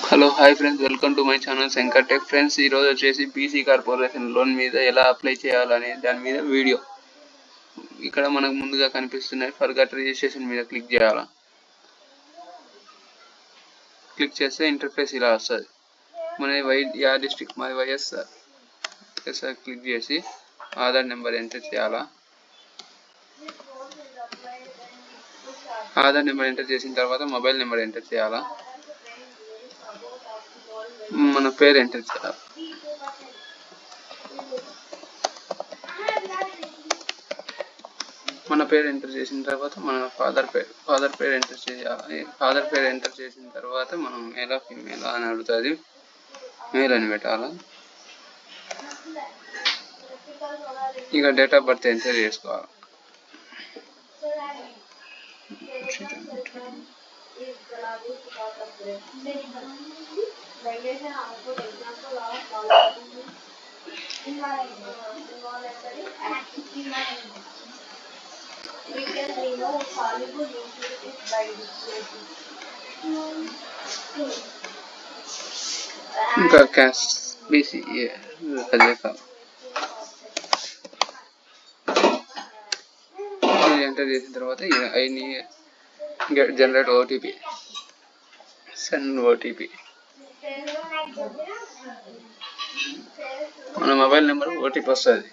Hello hi friends, welcome to my channel Shankar tech. Friends, ఈరోజు వచ్చేసి BC corporation loan మీద ఎలా అప్లై చేయాలనే దాని మీద వీడియో. ఇక్కడ మనకు ముందుగా కనిపిస్తున్నాయి. ఫర్గట్ రిజిస్ట్రేషన్ మీద క్లిక్ చేయాలా. క్లిక్ చేస్తే ఇంటర్ఫేస్ ఇలా వస్తుంది. యా డిస్ట్రిక్ట్ మాది వైఎస్ఆర్ క్లిక్ చేసి ఆధార్ నెంబర్ ఎంటర్ చేయాలా. ఆధార్ నెంబర్ ఎంటర్ చేసిన తర్వాత మొబైల్ నెంబర్ ఎంటర్ చేయాలా. మన పేరు ఎంటర్ చేయాలి. మన పేరు ఎంటర్ చేసిన తర్వాత మన ఫాదర్ పేరు ఎంటర్ చేయాలి. ఫాదర్ పేరు ఎంటర్ చేసిన తర్వాత మనం మేలా ఫీమేలా అని అడుగుతుంది. మేల్ అని పెట్టాలా. ఇక డేట్ ఆఫ్ బర్త్ ఎంటర్ చేసుకోవాలి. ఇంకా క్యాస్ట్ బీసీ ఎంటర్ చేసిన తర్వాత జనరేట్ ఓటీపీ, సెండ్ ఓటీపీ. మన మొబైల్ నెంబర్ ఓటీపీ వస్తుంది.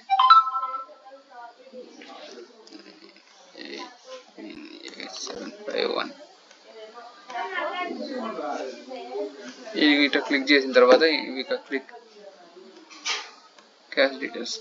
ఇట్లా క్లిక్ చేసిన తర్వాత క్లిక్ క్యాష్ డీటెయిల్స్.